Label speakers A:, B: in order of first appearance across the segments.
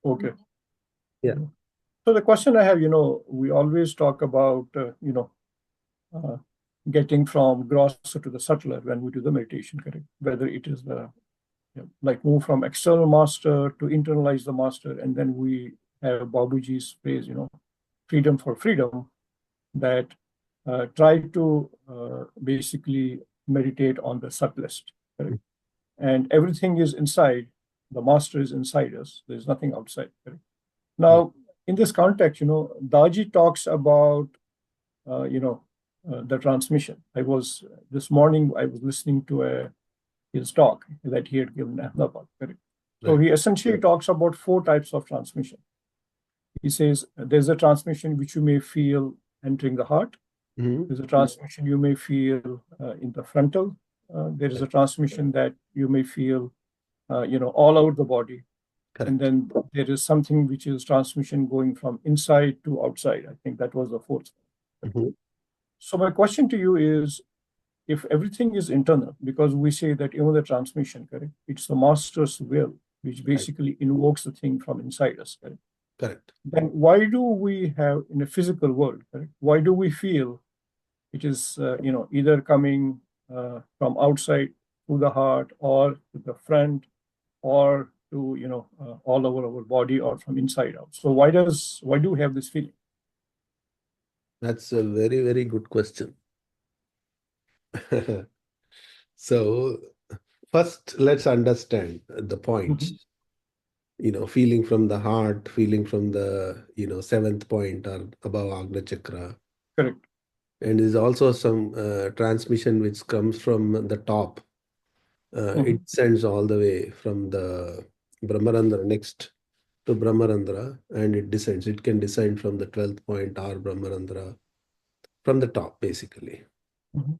A: Okay.
B: Yeah.
A: So the question I have, we always talk about, uh, getting from grosser to the subtler when we do the meditation, correct? Whether it is like move from external master to internalize the master, and then we have Babuji's phrase, freedom for freedom, that try to basically meditate on the subtlest, correct? And everything is inside, the master is inside us, there's nothing outside, correct? Now, in this context, Daji talks about, the transmission. This morning, I was listening to his talk that he had given in Ahmedabad, correct? So
B: Right.
A: he essentially talks about four types of transmission. He says there's a transmission which you may feel entering the heart.
B: Mhm.
A: There's a transmission you may feel in the frontal. There is a transmission that you may feel, all over the body. And
B: Correct.
A: then there is something which is transmission going from inside to outside. I think that was the fourth.
B: Mhm.
A: So my question to you is, if everything is internal, because we say that even the transmission, correct, it's the master's will, which
B: Right.
A: basically invokes the thing from inside us, correct?
B: Correct.
A: Then why do we have in a physical world, correct? Why do we feel it is, either coming from outside to the heart or to the front or to, all over our body or from inside out? So why do we have this feeling?
B: That's a very, very good question. So first, let's understand the
A: Mhm.
B: points. Feeling from the heart, feeling from the, seventh point or above Agna Chakra.
A: Correct.
B: And there's also some transmission which comes from the top. It
A: Mhm.
B: sends all the way from the Brahmarandra next to Brahmarandra and it descends. It can descend from the 12th point or Brahmarandra from the top, basically.
A: Mhm.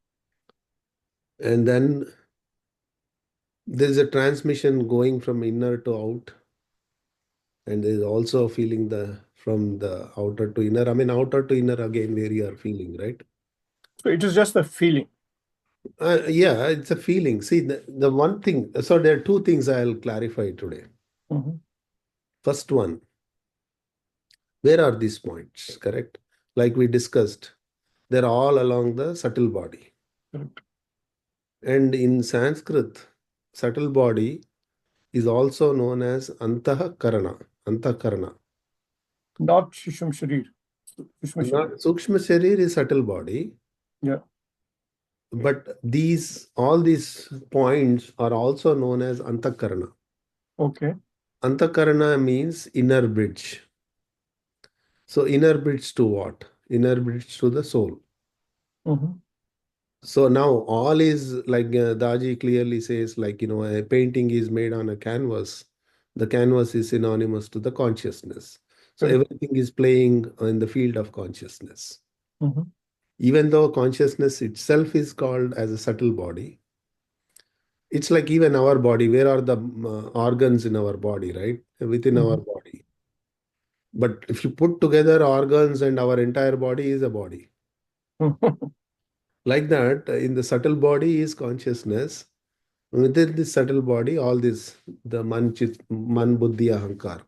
B: And then there's a transmission going from inner to out. And there's also feeling the from the outer to inner. I mean, outer to inner again, where you are feeling, right?
A: So it is just a feeling.
B: Yeah, it's a feeling. See, the one thing, so there are two things I'll clarify today.
A: Mhm.
B: First one, where are these points, correct? Like we discussed, they're all along the subtle body.
A: Correct.
B: And in Sanskrit, subtle body is also known as Antakarana. Antakarana.
A: Not Shisham Sharir. Sushma Sharir.
B: Not Sukshma Sharir is subtle body,
A: Yeah.
B: but all these points are also known as Antakarana.
A: Okay.
B: Antakarana means inner bridge. So inner bridge to what? Inner bridge to the soul.
A: Mhm.
B: So now all is like Daji clearly says, like, a painting is made on a canvas. The canvas is synonymous to the consciousness. So
A: Correct.
B: everything is playing in the field of consciousness.
A: Mhm.
B: Even though consciousness itself is called as a subtle body, it's like even our body, where are the organs in our body, right? Within our
A: Mhm.
B: body. But if you put together organs and our entire body is a body. Like that, in the subtle body is consciousness. Within this subtle body, all this, the man, buddhi, ahankar,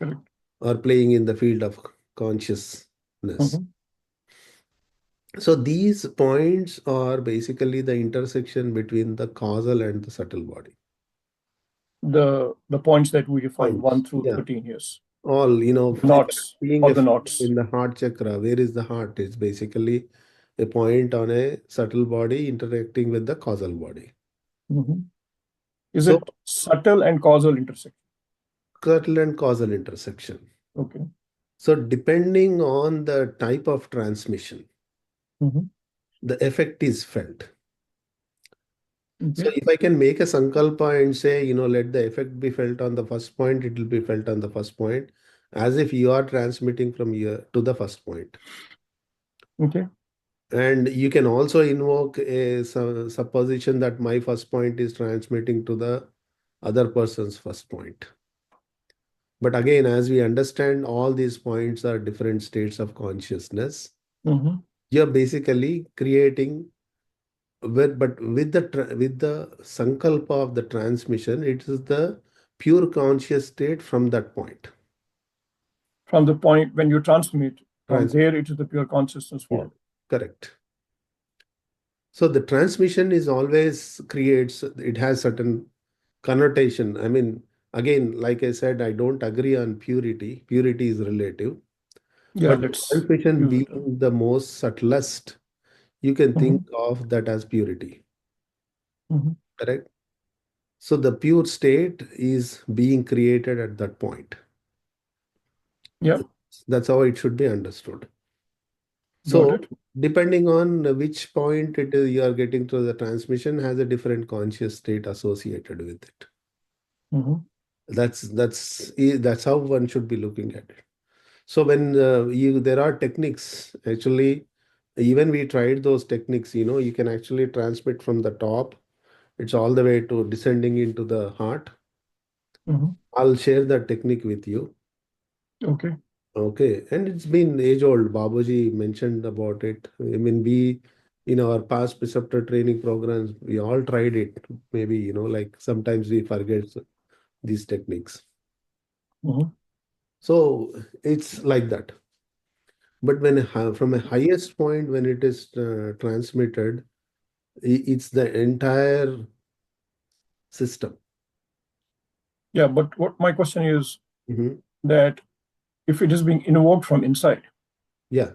A: Correct.
B: are playing in the field of consciousness.
A: Mhm.
B: So these points are basically the intersection between the causal and the subtle body.
A: The points that we define
B: Points.
A: 1 through
B: Yeah.
A: 13 years.
B: All,
A: The
B: if
A: knots
B: being
A: or
B: a
A: the
B: field
A: knots.
B: in the heart chakra, where is the heart? It's basically a point on a subtle body interacting with the causal body.
A: Mhm. Is
B: So
A: it subtle and causal intersection?
B: subtle and causal intersection.
A: Okay.
B: So depending on the type of transmission,
A: Mhm.
B: the effect is felt. So
A: Okay.
B: if I can make a sankalpa and say, let the effect be felt on the first point, it will be felt on the first point, as if you are transmitting from here to the first point.
A: Okay.
B: And you can also invoke a supposition that my first point is transmitting to the other person's first point. But again, as we understand, all these points are different states of consciousness.
A: Mhm.
B: You're basically creating but with the sankalpa of the transmission, it is the pure conscious state from that point.
A: From the point when you transmit, from
B: Trans-
A: there it is the pure consciousness
B: yeah,
A: form.
B: correct. So the transmission is always creates, it has certain connotation. I mean, again, like I said, I don't agree on purity. Purity is relative.
A: Yeah,
B: But
A: let's
B: transmission
A: use the
B: being
A: term.
B: the most subtlest, you can think
A: Mhm,
B: of that as purity,
A: mhm.
B: correct? So the pure state is being created at that point.
A: Yeah,
B: That's how it should be understood.
A: got
B: So
A: it.
B: depending on which point it is you are getting to, the transmission has a different conscious state associated with it.
A: Mhm.
B: That's how one should be looking at it. So when there are techniques, actually, even we tried those techniques, you can actually transmit from the top. It's all the way to descending into the heart.
A: Mhm.
B: I'll share that technique with you.
A: Okay.
B: Okay. And it's been age old. Babaji mentioned about it. I mean, in our past preceptor training programs, we all tried it. Maybe, like sometimes we forget these techniques.
A: Mhm.
B: So it's like that. But from a highest point, when it is transmitted, it's the entire system.
A: Yeah, but what my question is
B: Mhm.
A: that if it is being invoked from inside,
B: Yeah.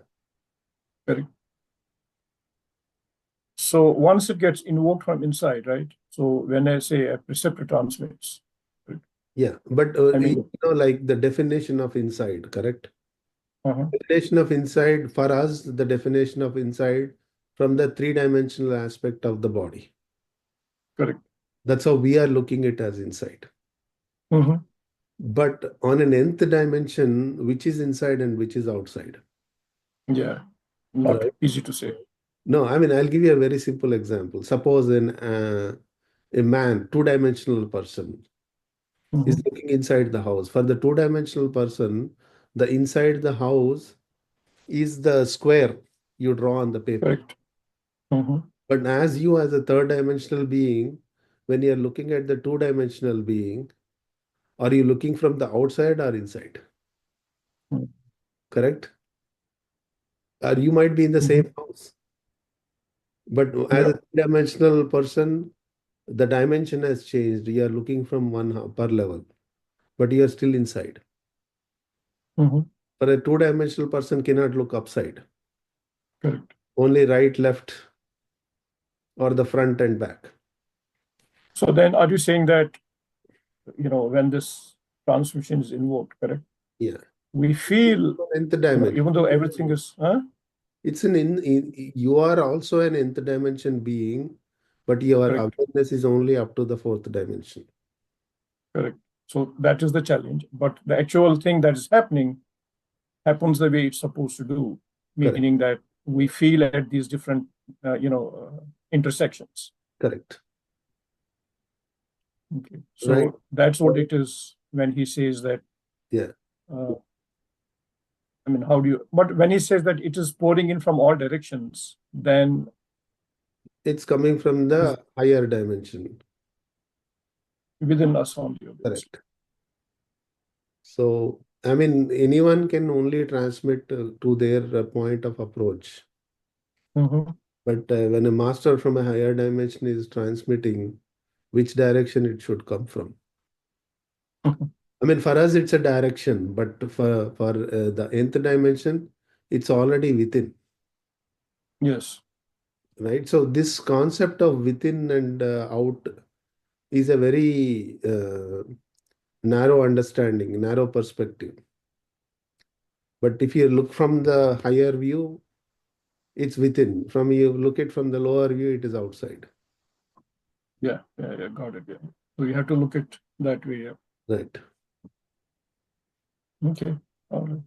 A: correct? So once it gets invoked from inside, right? So when I say a preceptor transmits, right?
B: Yeah. But,
A: I mean,
B: like the definition of inside, correct?
A: uh-huh,
B: Definition of inside, for us, the definition of inside from the three-dimensional aspect of the body.
A: correct.
B: That's how we are looking at as inside.
A: Mhm.
B: But on an nth dimension, which is inside and which is outside,
A: Yeah, not
B: right?
A: easy to say.
B: No, I mean, I'll give you a very simple example. Suppose a man, two-dimensional person, is
A: Mhm.
B: looking inside the house. For the two-dimensional person, the inside the house is the square you draw on the paper.
A: Correct. Mhm.
B: But as you, as a third-dimensional being, when you're looking at the two-dimensional being, are you looking from the outside or inside?
A: Mhm.
B: Correct? Or you might be in the
A: Mhm.
B: same house. But as a
A: Yeah.
B: three-dimensional person, the dimension has changed. You are looking from one upper level, but you are still inside.
A: Mhm.
B: For a two-dimensional person cannot look upside,
A: Correct.
B: only right, left, or the front and back.
A: So then, are you saying that when this transmission is invoked, correct?
B: Yeah.
A: We feel,
B: Nth dimension.
A: even though everything is,
B: It's you are also an nth dimension being, but your
A: correct,
B: awareness is only up to the fourth dimension.
A: correct. So that is the challenge. But the actual thing that is happening happens the way it's supposed to do,
B: Correct.
A: meaning that we feel at these different, intersections.
B: Correct.
A: Okay.
B: Right.
A: So that's what it is when he says that.
B: Yeah.
A: Uh, I mean, how do you? But when he says that it is pouring in from all directions, then
B: It's coming from
A: is
B: the higher dimension.
A: within us only, obviously.
B: Correct. So, I mean, anyone can only transmit to their point of approach.
A: Mhm.
B: But when a master from a higher dimension is transmitting, which direction it should come from? I mean, for us, it's a direction, but for the nth dimension, it's already within,
A: Yes.
B: right? So this concept of within and out is a very narrow understanding, narrow perspective. But if you look from the higher view, it's within. From you look it from the lower view, it is outside.
A: Yeah. Yeah. Yeah. Got it. Yeah. So you have to look at that way. Yeah.
B: Right.
A: Okay. All right.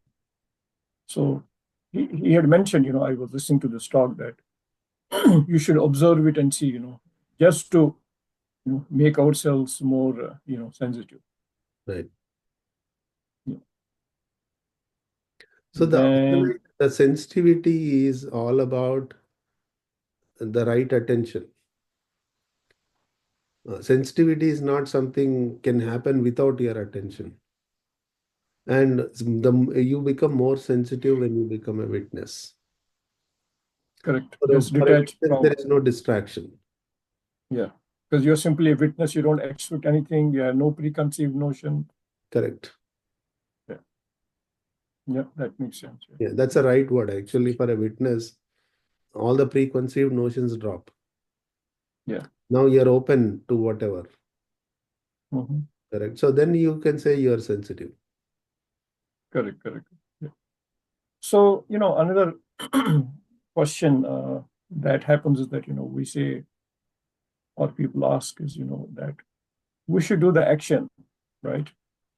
A: So he had mentioned, I was listening to this talk that you should observe it and see, just to make ourselves more, sensitive.
B: Right.
A: Yeah.
B: So
A: Then,
B: the sensitivity is all about the right attention. Sensitivity is not something can happen without your attention. And you become more sensitive when you become a witness.
A: Correct.
B: For
A: Just
B: a
A: detached
B: witness, there
A: from,
B: is no distraction.
A: yeah. Because you're simply a witness, you don't expect anything, you have no preconceived notion.
B: Correct.
A: Yeah. Yeah, that makes sense. Yeah.
B: Yeah, that's a right word. Actually, for a witness, all the preconceived notions drop.
A: Yeah.
B: Now you're open to whatever.
A: Mhm.
B: Correct. So then you can say you're sensitive.
A: Correct, correct. Yeah. So, another question that happens is that, we say, or people ask is, that we should do the action, right?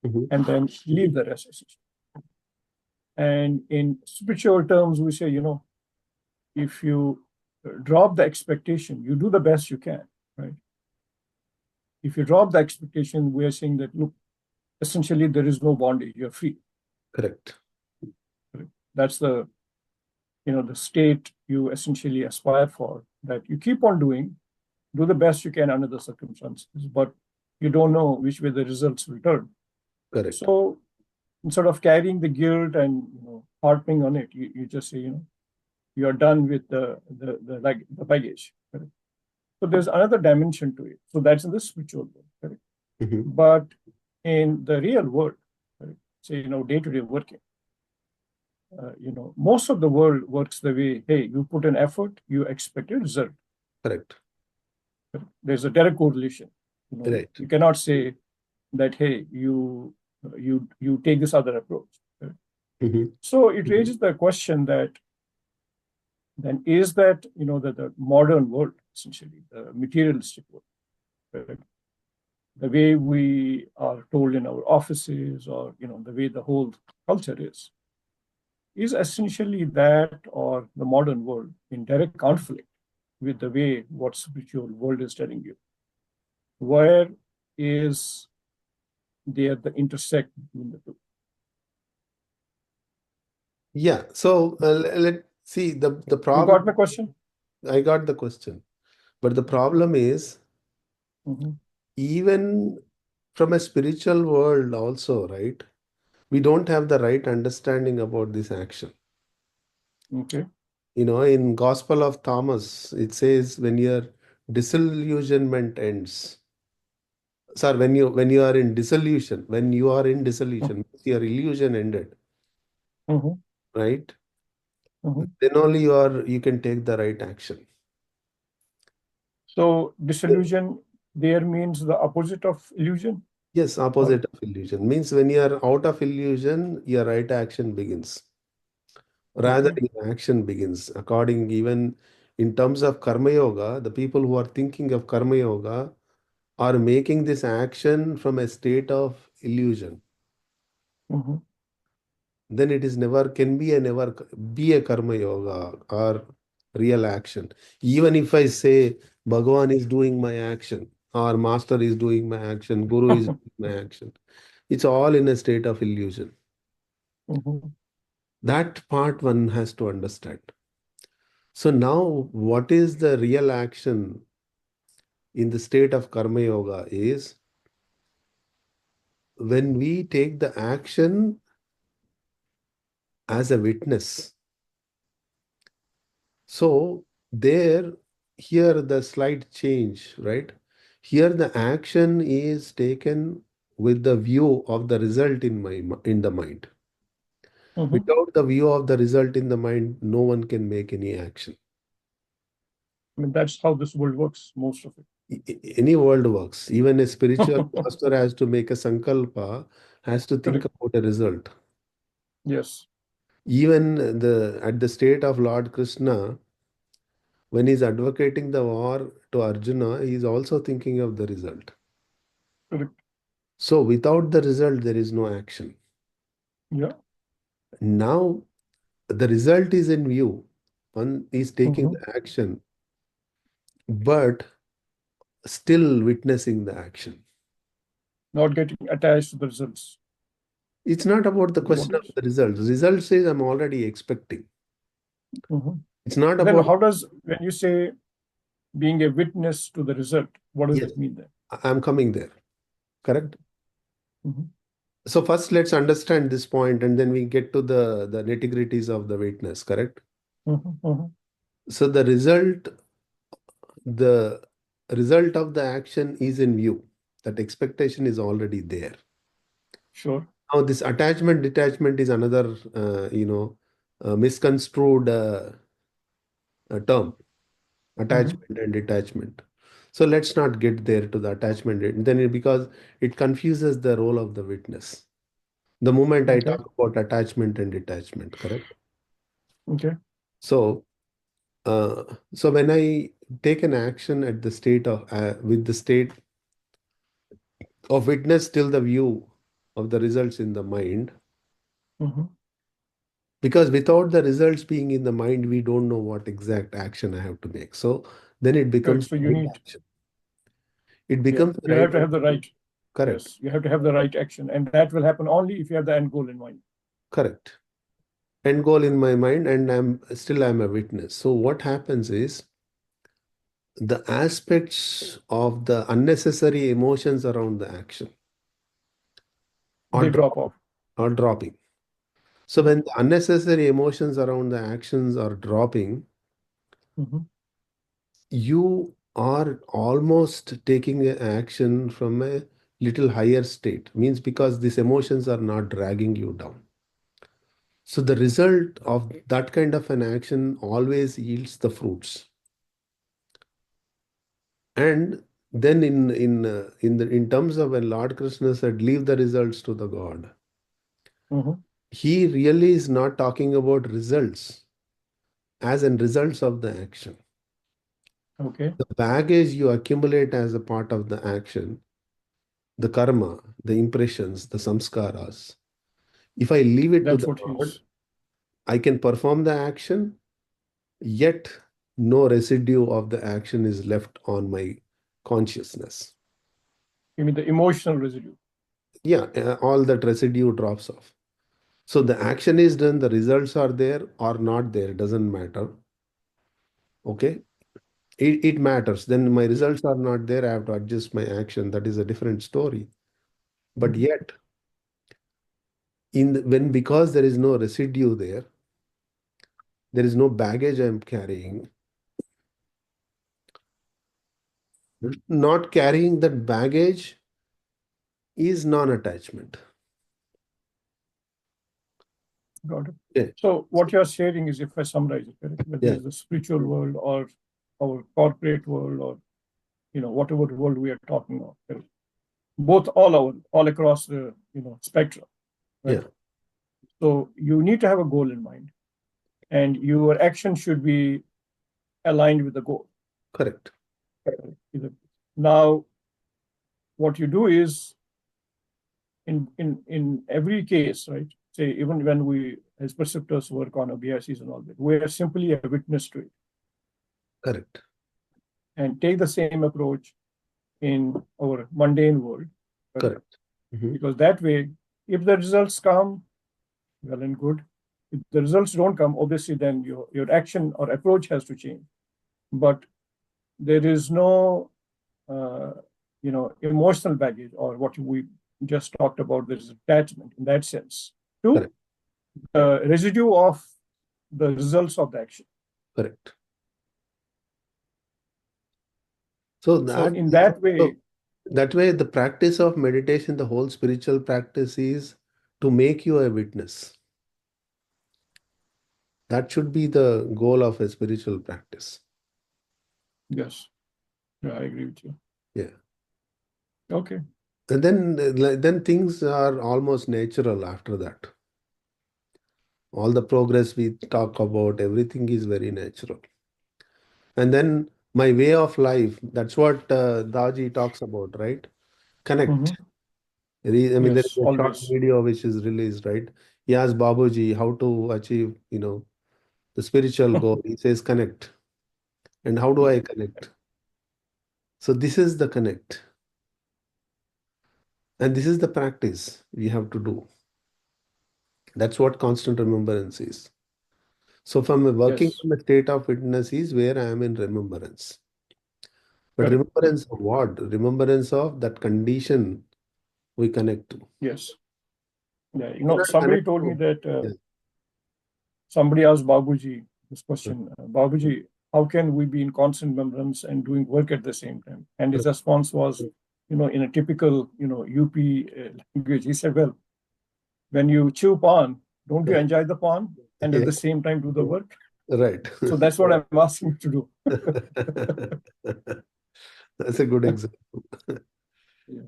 B: Mhm.
A: And then leave the rest. And in spiritual terms, we say, if you drop the expectation, you do the best you can, right? If you drop the expectation, we are saying that, look, essentially there is no bondage, you're free.
B: Correct.
A: That's the state you essentially aspire for, that you keep on doing, do the best you can under the circumstances, but you don't know which way the results will turn.
B: Correct.
A: So instead of carrying the guilt and harping on it, you just say, you're done with the baggage. Correct? So there's another dimension to it. So that's in the spiritual world. Correct?
B: Mhm.
A: But in the real world, correct? Say, day-to-day working, most of the world works the way, hey, you put an effort, you expect a result.
B: Correct.
A: There's a direct correlation.
B: Right.
A: You cannot say that, hey, you take this other approach. Correct?
B: Mhm.
A: So it raises the question that then is that the modern world, essentially the materialistic world, correct? The way we are told in our offices, or the way the whole culture is essentially that, or the modern world in direct conflict with the way what spiritual world is telling you. Where is there the intersect between the two?
B: Yeah. So let's see the
A: You
B: problem.
A: got my question?
B: I got the question, but the problem is
A: Mm-hmm.
B: even from a spiritual world also, right? We don't have the right understanding about this action.
A: Okay.
B: In Gospel of Thomas, it says when your disillusionment ends. Sir, when you are in dissolution, when you are in dissolution, your illusion ended,
A: Mm-hmm.
B: right?
A: Mm-hmm.
B: Then only you can take the right action.
A: So disillusion there means the opposite of illusion,
B: Yes,
A: or
B: opposite of illusion means when you are out of illusion, your right action begins. Rather,
A: okay.
B: your action begins. According even in terms of karma yoga, the people who are thinking of karma yoga are making this action from a state of illusion.
A: Mm-hmm.
B: Then it is never can be a never be a karma yoga or real action. Even if I say Bhagavan is doing my action, or Master is doing my action, Guru is doing my action, it's all in a state of illusion.
A: Mm-hmm.
B: That part one has to understand. So now, what is the real action in the state of karma yoga is when we take the action as a witness. So there, here the slight change, right? Here the action is taken with the view of the result in the mind.
A: Mm-hmm.
B: Without the view of the result in the mind, no one can make any action.
A: I mean, that's how this world works, most of
B: Any world works. Even a spiritual
A: it.
B: master has to make a sankalpa, has to think
A: Correct.
B: about a result.
A: Yes.
B: Even at the state of Lord Krishna, when he's advocating the war to Arjuna, he's also thinking of the result.
A: Correct.
B: So without the result, there is no action.
A: Yeah.
B: Now the result is in view. One is taking
A: Mm-hmm.
B: the action, but still witnessing the action.
A: Not getting attached to the results.
B: It's not about the
A: Is what
B: question
A: it
B: of
A: is.
B: the result. The result says I'm already expecting.
A: Mm-hmm.
B: It's not
A: Then
B: about
A: how does, when you say being a witness to the result, what does
B: yes.
A: it mean then?
B: I'm coming there, correct?
A: Mhm.
B: So first let's understand this point and then we get to the nitty-gritties of the witness, correct?
A: Mhm. Mhm.
B: So the result of the action is in view. That expectation is already there.
A: Sure.
B: Now this attachment detachment is another misconstrued term,
A: Mhm.
B: attachment and detachment. So let's not get there to the attachment because it confuses the role of the witness. The moment I
A: Okay.
B: talk about attachment and detachment, correct?
A: Okay.
B: So, so when I take an action at the state of with the state of witness till the view of the results in the mind,
A: Mhm.
B: because without the results being in the mind, we don't know what exact action I have to make. So then it
A: Correct.
B: becomes
A: So you
B: right
A: need,
B: action. It
A: yeah,
B: becomes the
A: you
B: right
A: have to have the
B: action.
A: right,
B: Correct.
A: yes, you have to have the right action, and that will happen only if you have the end goal in mind.
B: Correct. End goal in my mind, and I'm a witness. So what happens is the aspects of the unnecessary emotions around the action are
A: They drop off.
B: dropping. So
A: Yeah.
B: when the unnecessary emotions around the actions are dropping,
A: Mhm.
B: you are almost taking an action from a little higher state. Means because these emotions are not dragging you down. So the result of that kind of an action always yields the fruits. And then in terms of when Lord Krishna said, "Leave the results to the God,"
A: Mhm.
B: he really is not talking about results as in results of the action.
A: Okay.
B: The baggage you accumulate as a part of the action, the karma, the impressions, the samskaras. If I leave it to
A: That's
B: the
A: what
B: God,
A: he's,
B: I can perform the action, yet no residue of the action is left on my consciousness.
A: you mean the emotional residue.
B: Yeah, all that residue drops off. So the action is done, the results are there or not there, doesn't matter. Okay. It matters. Then my results are not there, I have to adjust my action. That is a different story. But
A: Mhm.
B: yet, because there is no residue there is no baggage I'm carrying. Not carrying that baggage is non-attachment.
A: Got it.
B: Yeah.
A: So what you're sharing is, if I summarize it, correct, whether
B: Yeah.
A: it's the spiritual world or our corporate world, or whatever world we are talking of, correct? Both all across the spectrum,
B: Yeah.
A: right? So you need to have a goal in mind, and your action should be aligned with the goal.
B: Correct.
A: Now, what you do is, in every case, right? Say, even when we as preceptors work on OBICs and all that, we are simply a witness to it,
B: Correct.
A: and take the same approach in our mundane world, correct?
B: Correct. Mhm.
A: Because that way, if the results come, well and good. If the results don't come, obviously, then your action or approach has to change. But there is no, emotional baggage, or what we just talked about. There is attachment in that sense to
B: Correct.
A: the residue of the results of the action.
B: Correct. So
A: So in that way,
B: that way, the practice of meditation, the whole spiritual practice is to make you a witness. That should be the goal of a spiritual practice.
A: yes, yeah, I agree with you.
B: Yeah.
A: Okay.
B: And then things are almost natural after that. All the progress we talk about, everything is very natural. And then my way of life, that's what Daji talks about, right? Connect.
A: Mm-hmm.
B: I mean, there is
A: Yes,
B: a short
A: always.
B: video which is released, right? He asks Babuji how to achieve, the spiritual goal. He says connect. And how do
A: Yeah.
B: I connect? So this is the connect. And this is the practice we have to do. That's what constant remembrance is. So from working
A: Yes.
B: from a state of witness is where I am in remembrance. But
A: Correct.
B: remembrance of what? Remembrance of that condition we connect to.
A: Yes. Yeah.
B: We cannot
A: Somebody
B: connect
A: told me
B: to.
A: that
B: Yeah.
A: somebody asked Babuji this question, Babuji, how can we be in constant remembrance and doing work at the same time? And his response was, in a typical, UP language, he said, well, when you chew pan, don't you enjoy the pan and at
B: Yeah.
A: the same time do the work?
B: Right.
A: So that's what I'm asking you to do.
B: That's a good example.
A: Yeah.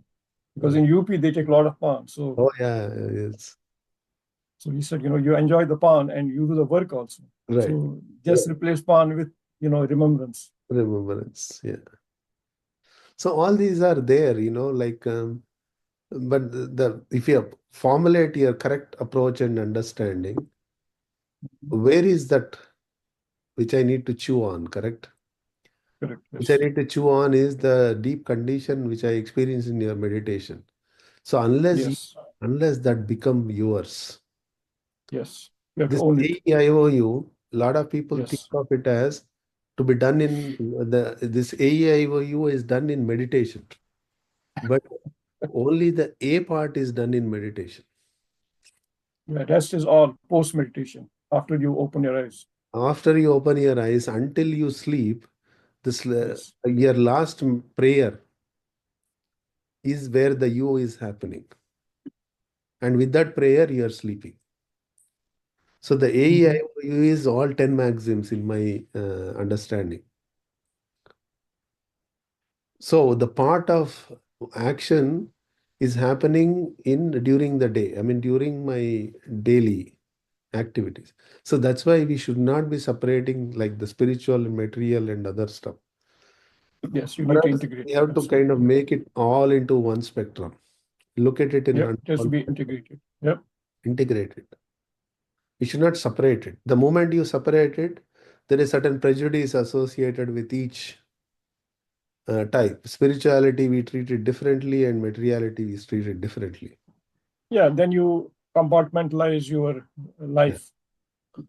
A: Because in UP, they take a lot of pan. So,
B: Oh, yeah, yes.
A: so he said, you enjoy the pan and you do the work also.
B: Right.
A: So just replace pan with, remembrance.
B: Remembrance. Yeah. So all these are there, but if you formulate your correct approach and understanding, where is that which I need to chew on, correct?
A: Correct.
B: Which I
A: Yes.
B: need to chew on is the deep condition which I experience in your meditation. So
A: Yes.
B: unless that become yours,
A: Yes. You have to
B: this
A: own it.
B: AEIOU, a lot of people think
A: Yes.
B: of it as to be done in this AEIOU is done in meditation, but only the A part is done in meditation.
A: Yeah, rest is all post meditation after you open your eyes.
B: After you open your eyes until you sleep,
A: Yes.
B: your last prayer is where the you is happening. And with that prayer, you are sleeping. So the AEIOU is all 10 maxims in my understanding. So the part of action is happening during the day. I mean, during my daily activities. So that's why we should not be separating like the spiritual, material, and other stuff.
A: Yes, you
B: For
A: need to
B: us,
A: integrate.
B: we have to kind of
A: Absolutely.
B: make it all into one spectrum. Look at it in
A: Yep. It has to
B: all
A: be integrated. Yep.
B: integrate it. You should not separate it. The moment you separate it, there is certain prejudice associated with each type. Spirituality, we treat it differently, and materiality, we treat it differently.
A: Yeah. Then you compartmentalize your
B: Yeah.
A: life.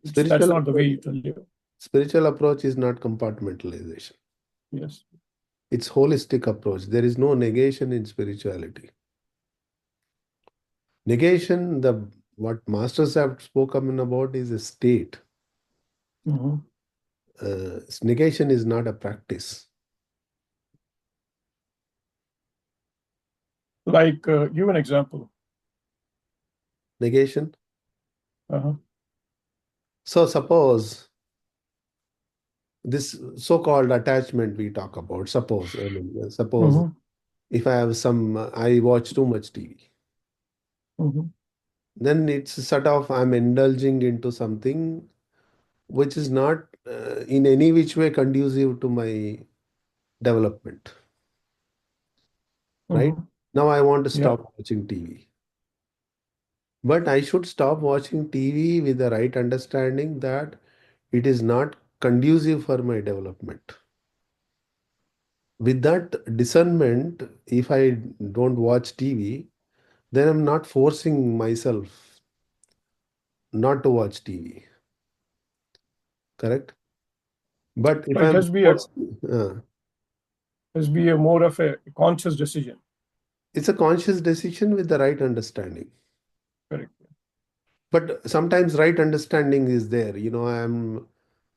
A: That's not the way to live.
B: Spiritual approach is not compartmentalization.
A: Yes.
B: It's holistic approach. There is no negation in spirituality. Negation, what masters have spoken about is a state.
A: Mhm.
B: Negation is not a practice.
A: Like, give an example.
B: Negation.
A: Uh-huh.
B: So suppose this so-called attachment we talk about. Suppose
A: Mhm.
B: if I have I watch too much TV,
A: Mhm.
B: then it's sort of I'm indulging into something which is not in any which way conducive to my development. Right?
A: Mhm.
B: Now I want to
A: Yeah.
B: stop watching TV. But I should stop watching TV with the right understanding that it is not conducive for my development. With that discernment, if I don't watch TV, then I'm not forcing myself not to watch TV. Correct? But if
A: So it
B: I'm
A: has to be a
B: forcing,
A: more of a conscious decision.
B: it's a conscious decision with the right understanding.
A: Correct.
B: But sometimes right understanding is there.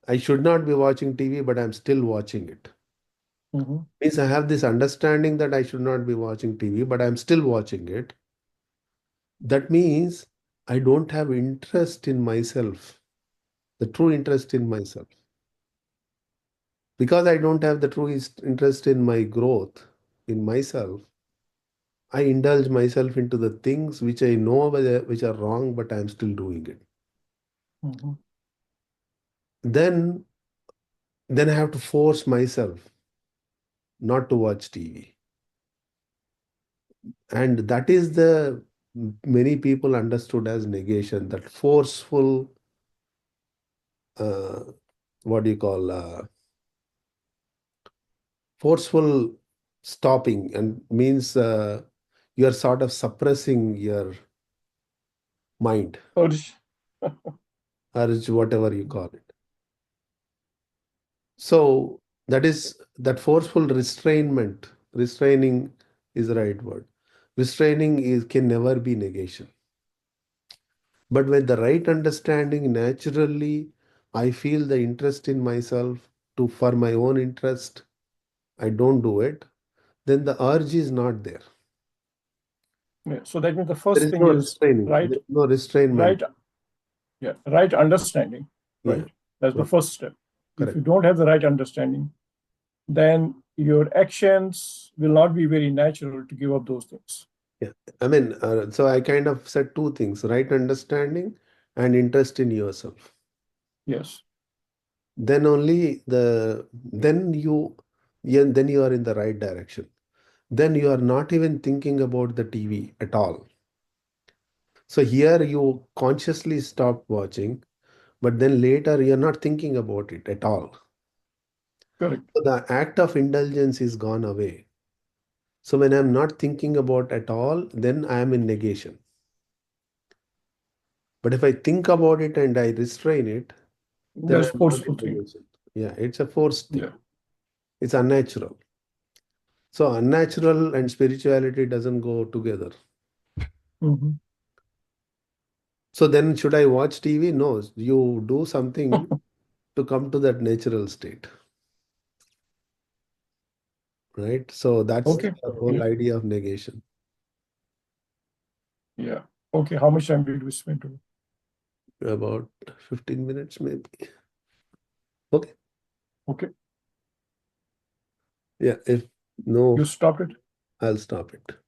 B: I should not be watching TV, but I'm still watching it.
A: Mhm.
B: Means I have this understanding that I should not be watching TV, but I'm still watching it. That means I don't have interest in myself, the true interest in myself. Because I don't have the true interest in my growth, in myself, I indulge myself into the things which I know which are wrong, but I'm still doing it.
A: Mhm.
B: Then, then I have to force myself not to watch TV. And that is the many people understood as negation, that forceful, uh, what do you call, forceful stopping, and means you are sort of suppressing your mind,
A: Urge.
B: urge, whatever you call it. So That is that forceful restrainment. Restraining is the right word. Restraining can never be negation. But with the right understanding, naturally, I feel the interest in myself for my own interest. I don't do it. Then the urge is not there.
A: Yeah. So that means the
B: There
A: first
B: is
A: thing
B: no
A: is
B: restraining.
A: right,
B: There is no restrainment.
A: right, yeah, right understanding,
B: Yeah,
A: right? That's the
B: yeah,
A: first step. If you
B: correct.
A: don't have the right understanding, then your actions will not be very natural to give up those things.
B: Yeah. I mean, so I kind of said two things, right understanding and interest in yourself.
A: Yes,
B: Then only then you, yeah, then you are in the right direction. Then you are not even thinking about the TV at all. So here you consciously stop watching, but then later you're not thinking about it at all.
A: correct.
B: So the act of indulgence is gone away. So when I'm not thinking about at all, then I am in negation. But if I think about it and I restrain it, then
A: That's
B: I'm not
A: forceful
B: in
A: thing.
B: negation. Yeah, it's a forced thing.
A: Yeah.
B: It's unnatural. So unnatural and spirituality doesn't go together.
A: Mhm.
B: So then should I watch TV? No, you do something to come to that natural state, right? So that's
A: Okay.
B: the whole
A: Yeah.
B: idea of negation.
A: Yeah. Okay. How much time did we spend on it?
B: About 15 minutes maybe. Okay.
A: Okay.
B: Yeah, if no,
A: You stopped it?
B: I'll stop it.